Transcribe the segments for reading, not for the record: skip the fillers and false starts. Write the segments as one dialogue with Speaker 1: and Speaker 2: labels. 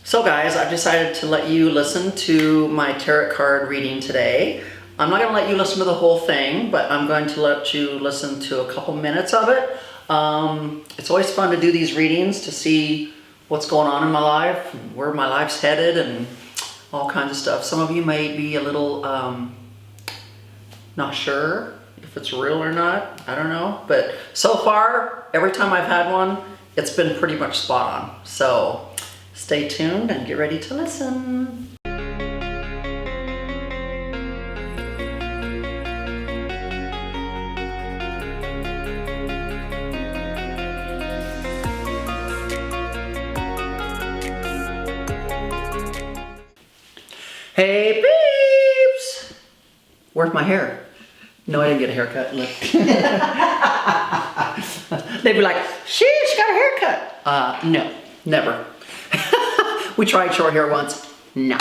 Speaker 1: So guys, I've decided to let you listen to my tarot card reading today. I'm not going to let you listen to the whole thing, but I'm going to let you listen to a couple minutes of it. It's always fun to do these readings to see what's going on in my life, and where my life's headed, and all kinds of stuff. Some of you may be a little not sure if it's real or not. I don't know. But so far, every time I've had one, it's been pretty much spot on. So stay tuned and get ready to listen. Hey peeps! Where's my hair? No, I didn't get a haircut. Look. They'd be like, she got a haircut. No, never. We tried short hair once. No.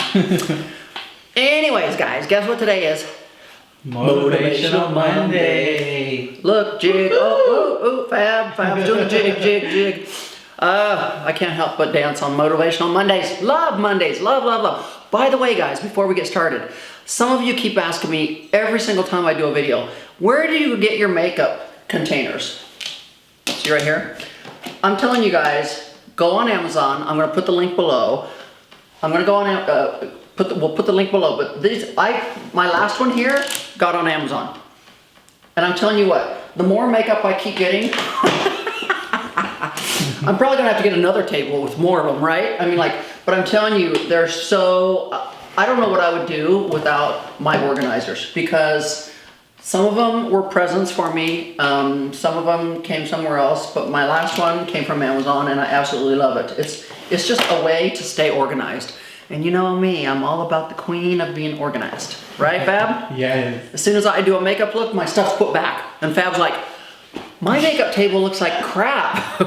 Speaker 1: Anyways, guys, guess what today is?
Speaker 2: Motivational Monday.
Speaker 1: Look, jig. Oh, Fab's doing the jig. I can't help but dance on Motivational Mondays. Love Mondays. Love. By the way, guys, before we get started, some of you keep asking me every single time I do a video, where do you get your makeup containers? See right here? I'm telling you guys, go on Amazon. I'm going to put the link below. I'm going to go on, we'll put the link below, but my last one here got on Amazon. And I'm telling you what, the more makeup I keep getting, I'm probably gonna have to get another table with more of them, right? I mean, but I'm telling you, they're so, I don't know what I would do without my organizers, because some of them were presents for me, some of them came somewhere else, but my last one came from Amazon and I absolutely love it. It's just a way to stay organized. And you know me, I'm all about the queen of being organized. Right, Fab?
Speaker 2: Yes.
Speaker 1: As soon as I do a makeup look, my stuff's put back. And Fab's like, my makeup table looks like crap.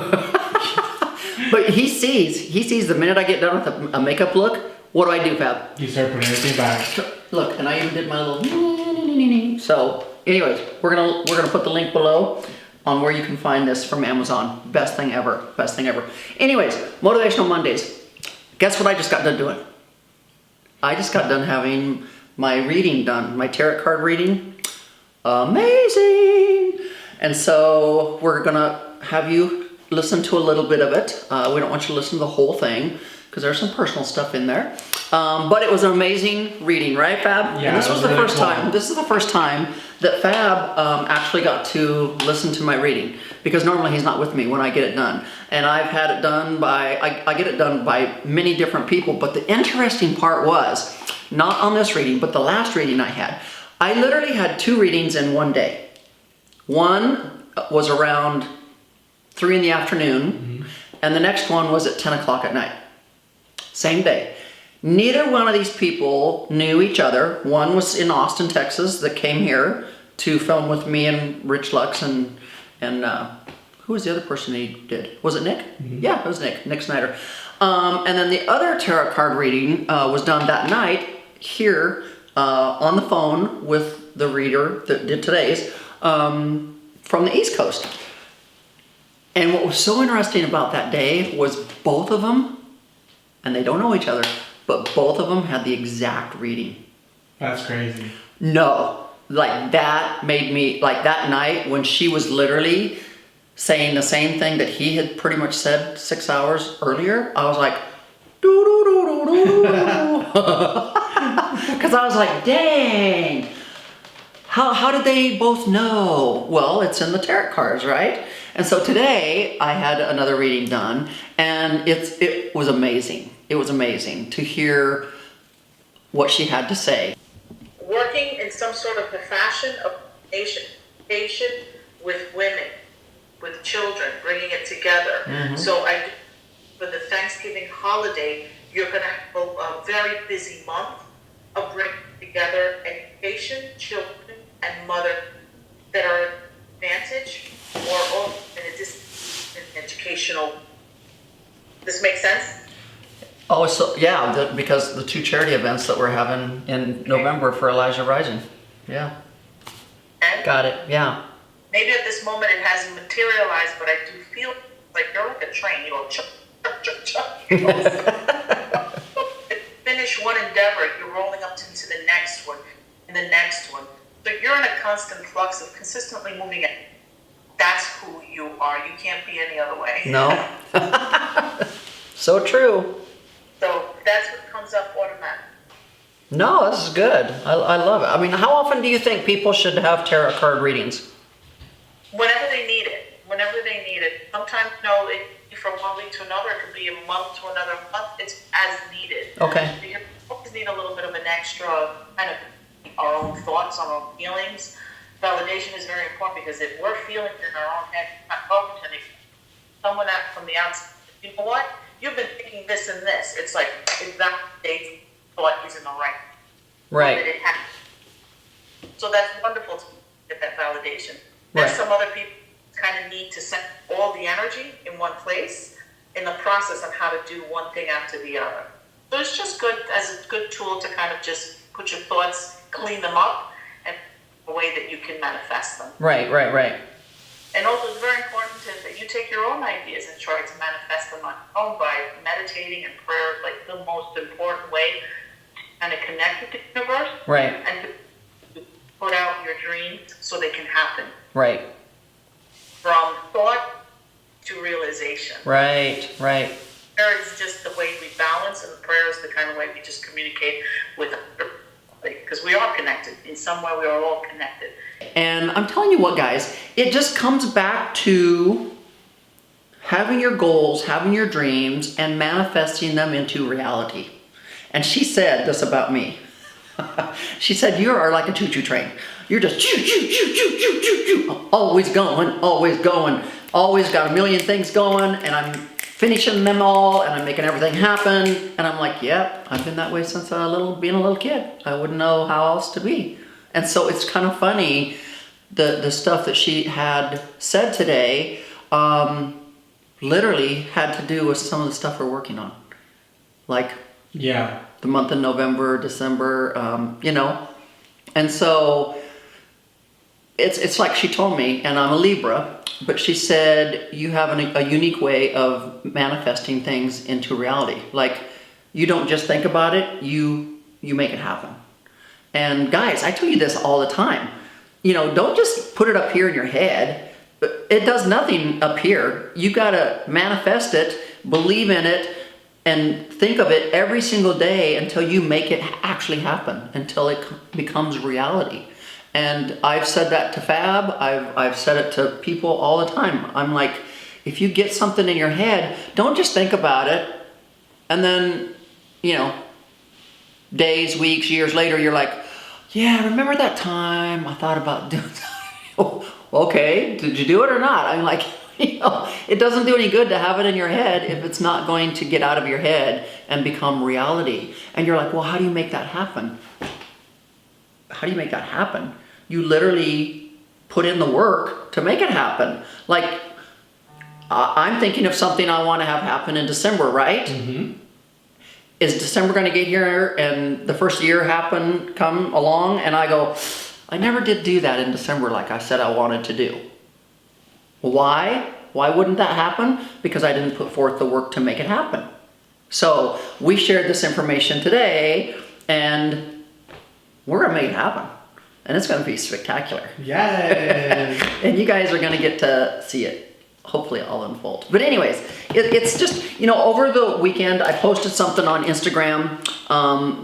Speaker 1: But he sees the minute I get done with a makeup look, what do I do, Fab?
Speaker 2: You start putting everything back.
Speaker 1: Look, and I even did my little. So, anyways, we're gonna put the link below on where you can find this from Amazon. Best thing ever. Anyways, Motivational Mondays. Guess what I just got done doing? I just got done having my reading done, my tarot card reading. Amazing! And so we're gonna have you listen to a little bit of it. We don't want you to listen to the whole thing because there's some personal stuff in there. But it was an amazing reading, right, Fab?
Speaker 2: Yeah.
Speaker 1: And this was the first time. This is the first time that Fab actually got to listen to my reading, because normally he's not with me when I get it done. And I've had it done by, I get it done by many different people. But the interesting part was, not on this reading, but the last reading I had. I literally had 2 readings in one day. One was around 3 in the afternoon, and the next one was at 10 o'clock at night. Same day. Neither one of these people knew each other. One was in Austin, Texas, that came here to film with me and Rich Lux and who was the other person he did? Was it Nick? Mm-hmm. Yeah, it was Nick Snyder. And then the other tarot card reading was done that night here on the phone with the reader that did today's from the East Coast. And what was so interesting about that day was both of them, and they don't know each other, but both of them had the exact reading.
Speaker 2: That's crazy.
Speaker 1: No, that made me, that night when she was literally saying the same thing that he had pretty much said 6 hours earlier, I was like, because I was like, dang, how did they both know? Well, it's in the tarot cards, right? And so today I had another reading done, and it was amazing. It was amazing to hear what she had to say.
Speaker 3: Working in some sort of the fashion of nation with women, with children, bringing it together. Mm-hmm. So for the Thanksgiving holiday, you're going to have a very busy month of bringing together education, children, and mother that are advantage or in a distant educational. This makes sense?
Speaker 1: Oh, so yeah, because the 2 charity events that we're having in November for Elijah Rising. Yeah.
Speaker 3: And
Speaker 1: got it, yeah.
Speaker 3: Maybe at this moment it hasn't materialized, but I do feel like you're like a train, you know, chuck, chuck, chuck, chuck. and the next one. So you're in a constant flux of consistently moving it. That's who you are. You can't be any other way.
Speaker 1: No. So true.
Speaker 3: So that's what comes up automatically.
Speaker 1: No, this is good. I love it. I mean, how often do you think people should have tarot card readings?
Speaker 3: Whenever they need it. Whenever they need it. Sometimes, no, it from 1 week to another. It could be a month to another month. It's as needed.
Speaker 1: Okay.
Speaker 3: Because we always need a little bit of an extra kind of our own thoughts, our own feelings. Validation is very important because if we're feeling it in our own head, not talking to someone out from the outside, you know what? You've been thinking this and this. It's like exactly they thought isn't all right.
Speaker 1: Right.
Speaker 3: That it happened. So that's wonderful to get that validation.
Speaker 1: Right.
Speaker 3: There's some other people kind of need to send all the energy in one place in the process of how to do one thing after the other. So it's just good as a good tool to kind of just put your thoughts, clean them up, and a way that you can manifest them.
Speaker 1: Right.
Speaker 3: And also it's very important that you take your own ideas and try to manifest them on your own by meditating and prayer, like the most important way and to connect with the universe.
Speaker 1: Right.
Speaker 3: And to put out your dreams so they can happen.
Speaker 1: Right.
Speaker 3: From thought to realization.
Speaker 1: Right.
Speaker 3: Prayer is just the way we balance, and prayer is the kind of way we just communicate with other, because we are connected. In some way, we are all connected.
Speaker 1: And I'm telling you what, guys, it just comes back to having your goals, having your dreams, and manifesting them into reality. And she said this about me. She said, you are like a choo-choo train. You're just choo-choo, always going, always got a million things going, and I'm finishing them all, and I'm making everything happen. And I'm like, yep, I've been that way since being a little kid. I wouldn't know how else to be. And so it's kind of funny, the stuff that she had said today literally had to do with some of the stuff we're working on. Like the month of November, December, And so it's like she told me, and I'm a Libra, but she said you have a unique way of manifesting things into reality. Like you don't just think about it, you make it happen. And guys, I tell you this all the time. Don't just put it up here in your head. It does nothing up here. You gotta manifest it, believe in it, and think of it every single day until you make it actually happen, until it becomes reality. And I've said that to Fab. I've said it to people all the time. I'm like, if you get something in your head, don't just think about it, and then, days, weeks, years later, you're like, yeah, remember that time I thought about doing that? Okay, did you do it or not? I'm like, it doesn't do any good to have it in your head if it's not going to get out of your head and become reality. And you're like, well, how do you make that happen? How do you make that happen? You literally put in the work to make it happen. Like, I'm thinking of something I want to have happen in December, right?
Speaker 2: Mm-hmm.
Speaker 1: Is December going to get here and the first year come along and I go, I never did do that in December like I said I wanted to do. Why? Why wouldn't that happen? Because I didn't put forth the work to make it happen. So we shared this information today and we're going to make it happen. And it's going to be spectacular.
Speaker 2: Yes.
Speaker 1: And you guys are going to get to see it. Hopefully all unfold. But anyways, it's just, over the weekend, I posted something on Instagram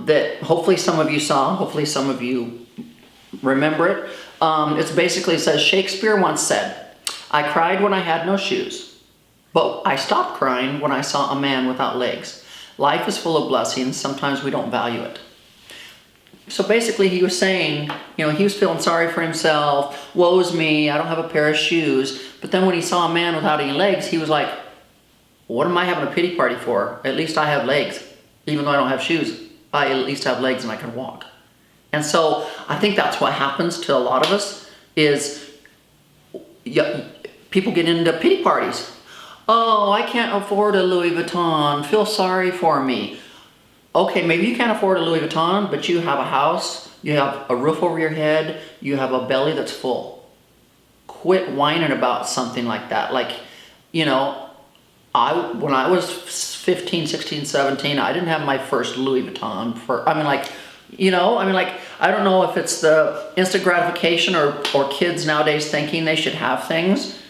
Speaker 1: that hopefully some of you saw. Hopefully some of you remember it. It says, Shakespeare once said, I cried when I had no shoes, but I stopped crying when I saw a man without legs. Life is full of blessings. Sometimes we don't value it. So basically he was saying, he was feeling sorry for himself. Woe's me, I don't have a pair of shoes. But then when he saw a man without any legs, he was like, what am I having a pity party for? At least I have legs. Even though I don't have shoes, I at least have legs and I can walk. And so I think that's what happens to a lot of us is people get into pity parties. Oh, I can't afford a Louis Vuitton. Feel sorry for me. Okay, maybe you can't afford a Louis Vuitton, but you have a house, you have a roof over your head, you have a belly that's full. Quit whining about something like that. Like, when I was 15, 16, 17, I didn't have my first Louis Vuitton. You know, I mean, like, I don't know if it's the instant gratification or kids nowadays thinking they should have things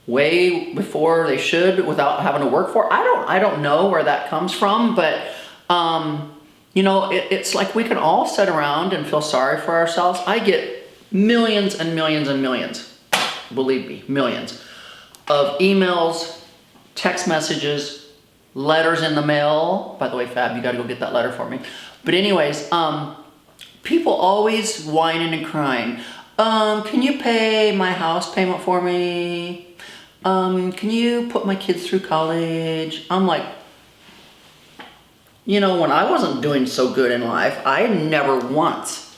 Speaker 1: way before they should without having to work for it. I don't know where that comes from, but, you know, it's like we can all sit around and feel sorry for ourselves. I get millions and millions and millions, believe me, millions of emails, text messages, letters in the mail. By the way, Fab, you gotta go get that letter for me. But anyways, people always whining and crying. Can you pay my house payment for me? Can you put my kids through college? I'm like, you know, when I wasn't doing so good in life, I never once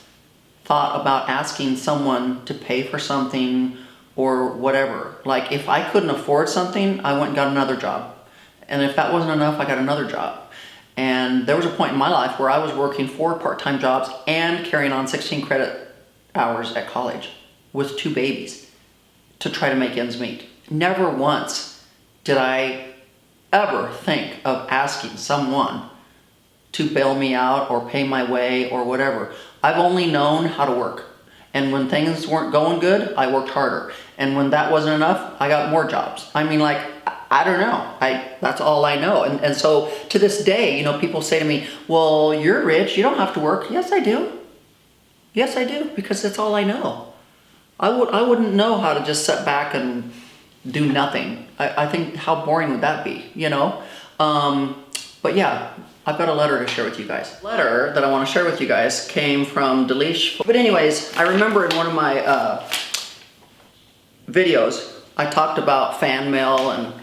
Speaker 1: thought about asking someone to pay for something or whatever. Like, if I couldn't afford something, I went and got another job. And if that wasn't enough, I got another job. And there was a point in my life where I was working 4 part-time jobs and carrying on 16 credit hours at college with 2 babies to try to make ends meet. Never once did I ever think of asking someone to bail me out or pay my way or whatever. I've only known how to work. And when things weren't going good, I worked harder. And when that wasn't enough, I got more jobs. I mean, like, I don't know. That's all I know. And so to this day, you know, people say to me, well, you're rich, you don't have to work. Yes, I do. Yes, I do, because that's all I know. I wouldn't know how to just sit back and do nothing. I think, how boring would that be, you know? But yeah, I've got a letter to share with you guys. The letter that I want to share with you guys came from Delish. But anyways, I remember in one of my videos, I talked about fan mail, and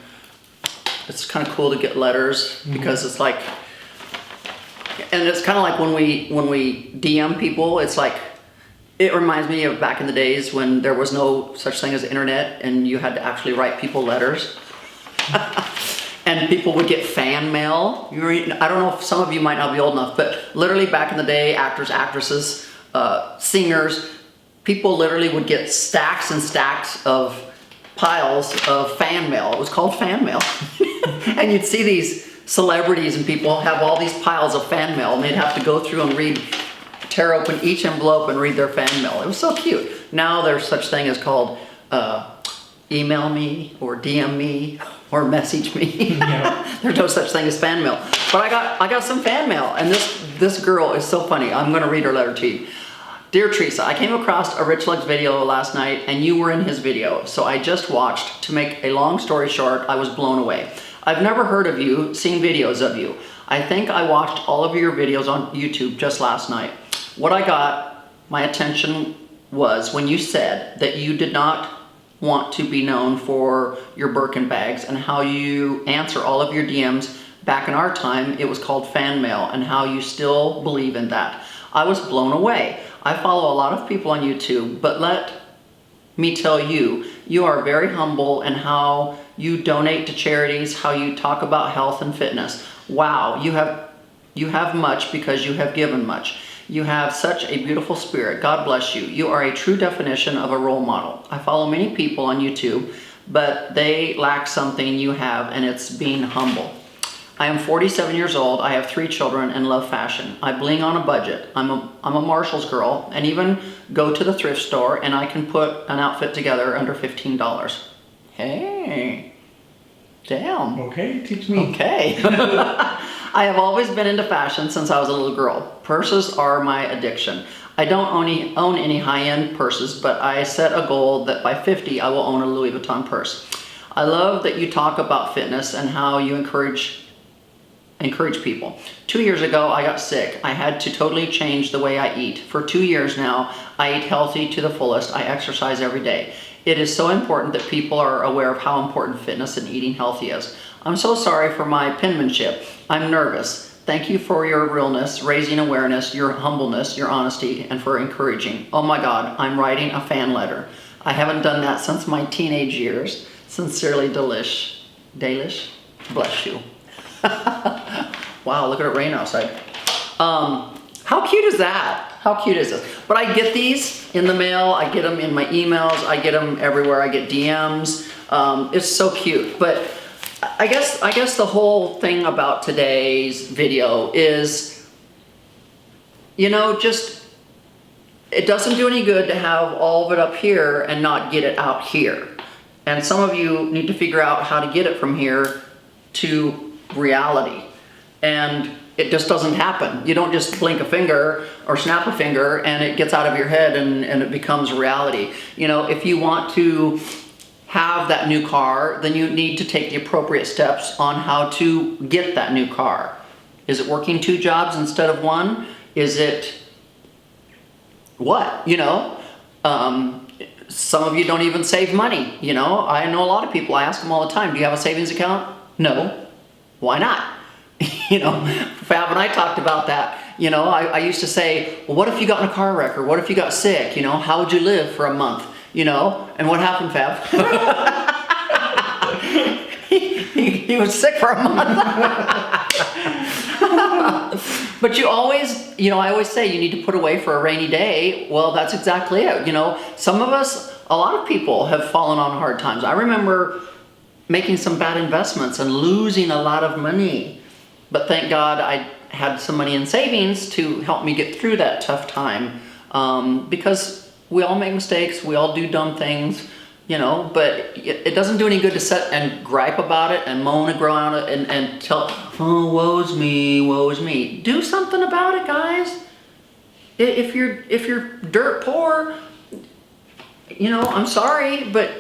Speaker 1: it's kind of cool to get letters because it's like, and it's kind of like when we DM people, it's like, it reminds me of back in the days when there was no such thing as the internet and you had to actually write people letters. And people would get fan mail. I don't know if some of you might not be old enough, but literally back in the day, actors, actresses, singers, people literally would get stacks and stacks of piles of fan mail. It was called fan mail. And you'd see these celebrities and people have all these piles of fan mail, and they'd have to go through and tear open each envelope and read their fan mail. It was so cute. Now there's such thing as called email me or DM me or message me. Yeah. There's no such thing as fan mail. But I got some fan mail, and this girl is so funny. I'm gonna read her letter to you. Dear Theresa, I came across a Rich Lugs video last night and you were in his video, so I just watched. To make a long story short, I was blown away. I've never heard of you, seen videos of you. I think I watched all of your videos on YouTube just last night. What I got my attention was when you said that you did not want to be known for your Birkin bags and how you answer all of your DMs. Back in our time, it was called fan mail, and how you still believe in that. I was blown away. I follow a lot of people on YouTube, but let me tell you, you are very humble in how you donate to charities, how you talk about health and fitness. Wow, you have much because you have given much. You have such a beautiful spirit. God bless you. You are a true definition of a role model. I follow many people on YouTube, but they lack something you have, and it's being humble. I am 47 years old. I have 3 children and love fashion. I bling on a budget. I'm a Marshall's girl, and even go to the thrift store and I can put an outfit together under $15. Hey, damn.
Speaker 2: Okay, teach me.
Speaker 1: Okay. I have always been into fashion since I was a little girl. Purses are my addiction. I don't own any high-end purses, but I set a goal that by 50 I will own a Louis Vuitton purse. I love that you talk about fitness and how you encourage people. 2 years ago, I got sick. I had to totally change the way I eat. For 2 years now, I eat healthy to the fullest. I exercise every day. It is so important that people are aware of how important fitness and eating healthy is. I'm so sorry for my penmanship. I'm nervous. Thank you for your realness, raising awareness, your humbleness, your honesty, and for encouraging. Oh my God, I'm writing a fan letter. I haven't done that since my teenage years. Sincerely, Delish. Dalish? Bless you. Wow, look at it rain outside. How cute is that? How cute is this? But I get these in the mail. I get them in my emails. I get them everywhere. I get DMs. It's so cute. But I guess the whole thing about today's video is you know, just, it doesn't do any good to have all of it up here and not get it out here. And some of you need to figure out how to get it from here to reality. And it just doesn't happen. You don't just blink a finger or snap a finger and it gets out of your head and it becomes reality. You know, if you want to have that new car, then you need to take the appropriate steps on how to get that new car. Is it working 2 jobs instead of 1? Is it what? You know, some of you don't even save money. You know, I know a lot of people, I ask them all the time, do you have a savings account? No. Why not? You know, Fab and I talked about that. You know, I used to say, well, what if you got in a car wreck, or what if you got sick? You know, how would you live for a month? You know, and what happened, Fab? he was sick for a month. But you always, you know, I always say you need to put away for a rainy day. Well, that's exactly it. You know, some of us, a lot of people have fallen on hard times. I remember making some bad investments and losing a lot of money. But thank God I had some money in savings to help me get through that tough time. Because we all make mistakes, we all do dumb things, you know, but it doesn't do any good to sit and gripe about it and moan and groan on it and tell, oh, woe's me, woe's me. Do something about it, guys. If you're dirt poor, you know, I'm sorry, but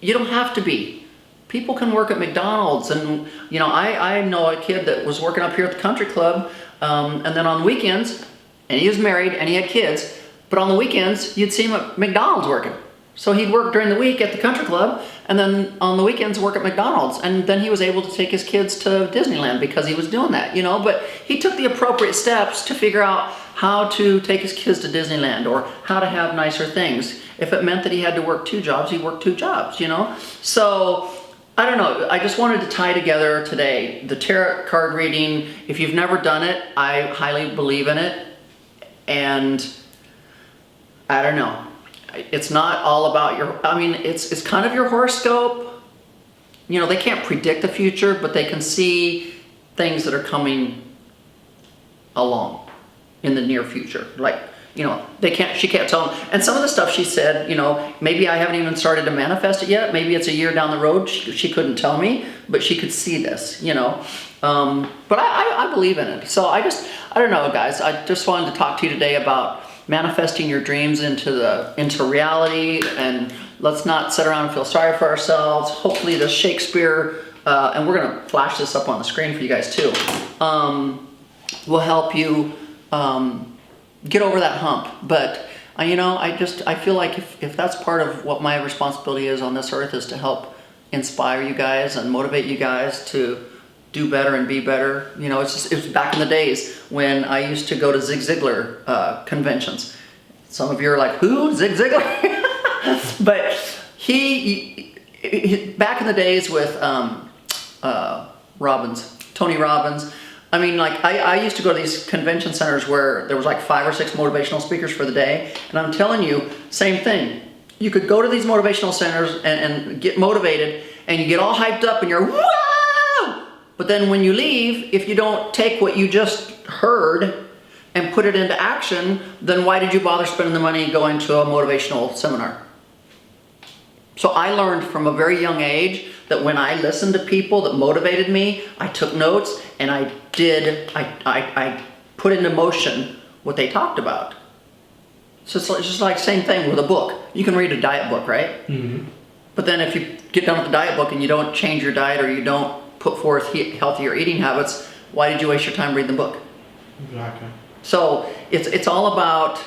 Speaker 1: you don't have to be. People can work at McDonald's, and you know, I know a kid that was working up here at the country club, and then on the weekends, and he was married and he had kids, but on the weekends you'd see him at McDonald's working. So he'd work during the week at the country club, and then on the weekends work at McDonald's, and then he was able to take his kids to Disneyland because he was doing that, you know. But he took the appropriate steps to figure out how to take his kids to Disneyland or how to have nicer things. If it meant that he had to work 2 jobs, he worked 2 jobs, you know. So I don't know, I just wanted to tie together today the tarot card reading. If you've never done it, I highly believe in it. And I don't know, it's not all about your, I mean, it's kind of your horoscope. You know, they can't predict the future, but they can see things that are coming along in the near future. Like, you know, she can't tell them. And some of the stuff she said, you know, maybe I haven't even started to manifest it yet. Maybe it's a year down the road. She couldn't tell me, but she could see this, you know. But I believe in it. So I don't know, guys. I just wanted to talk to you today about manifesting your dreams into reality, and let's not sit around and feel sorry for ourselves. Hopefully the Shakespeare, and we're gonna flash this up on the screen for you guys too, will help you get over that hump. But you know, I feel like if that's part of what my responsibility is on this earth, is to help inspire you guys and motivate you guys to do better and be better. You know, it was back in the days when I used to go to Zig Ziglar conventions. Some of you are like, who? Zig Ziglar? But he back in the days with Tony Robbins. I mean, like, I used to go to these convention centers where there was like 5 or 6 motivational speakers for the day. And I'm telling you, same thing. You could go to these motivational centers and get motivated, and you get all hyped up and you're, whoa! But then when you leave, if you don't take what you just heard and put it into action, then why did you bother spending the money going to a motivational seminar? So I learned from a very young age that when I listened to people that motivated me, I took notes and I put into motion what they talked about. So it's just like same thing with a book. You can read a diet book, right? Mm-hmm. But then if you get done with the diet book and you don't change your diet, or you don't put forth healthier eating habits, why did you waste your time reading the book?
Speaker 2: Exactly.
Speaker 1: So it's all about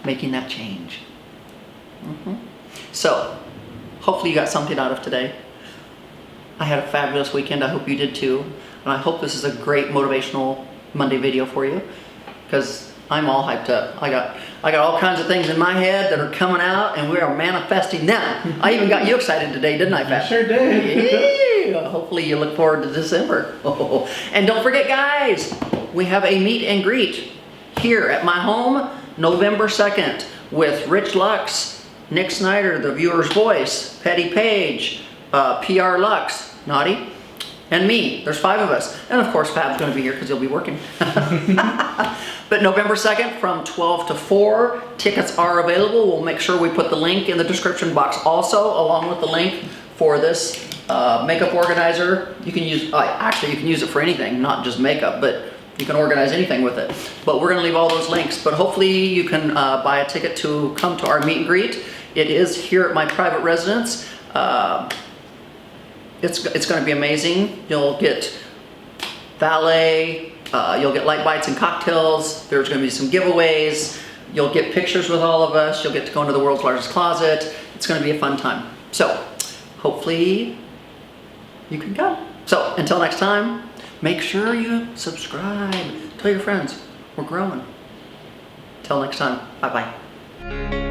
Speaker 1: making that change. Mm-hmm. So hopefully you got something out of today. I had a fabulous weekend. I hope you did too. And I hope this is a great motivational Monday video for you, because I'm all hyped up. I got all kinds of things in my head that are coming out, and we are manifesting them. I even got you excited today, didn't I, Pat?
Speaker 2: You sure did.
Speaker 1: Yeah. Hopefully you look forward to December. And don't forget, guys, we have a meet and greet here at my home, November 2nd, with Rich Lux, Nick Snyder, the viewer's voice, Petty Page, PR Lux, Naughty, and me. There's 5 of us. And of course, Fab's gonna be here because he'll be working. But November 2nd from 12 to 4, tickets are available. We'll make sure we put the link in the description box also, along with the link for this makeup organizer. You can use, actually you can use it for anything, not just makeup, but you can organize anything with it. But we're gonna leave all those links. But hopefully you can buy a ticket to come to our meet and greet. It is here at my private residence. It's gonna be amazing. You'll get valet, you'll get light bites and cocktails. There's gonna be some giveaways. You'll get pictures with all of us. You'll get to go into the world's largest closet. It's gonna be a fun time. So hopefully you can come. So until next time, make sure you subscribe. Tell your friends, we're growing. Till next time, bye-bye.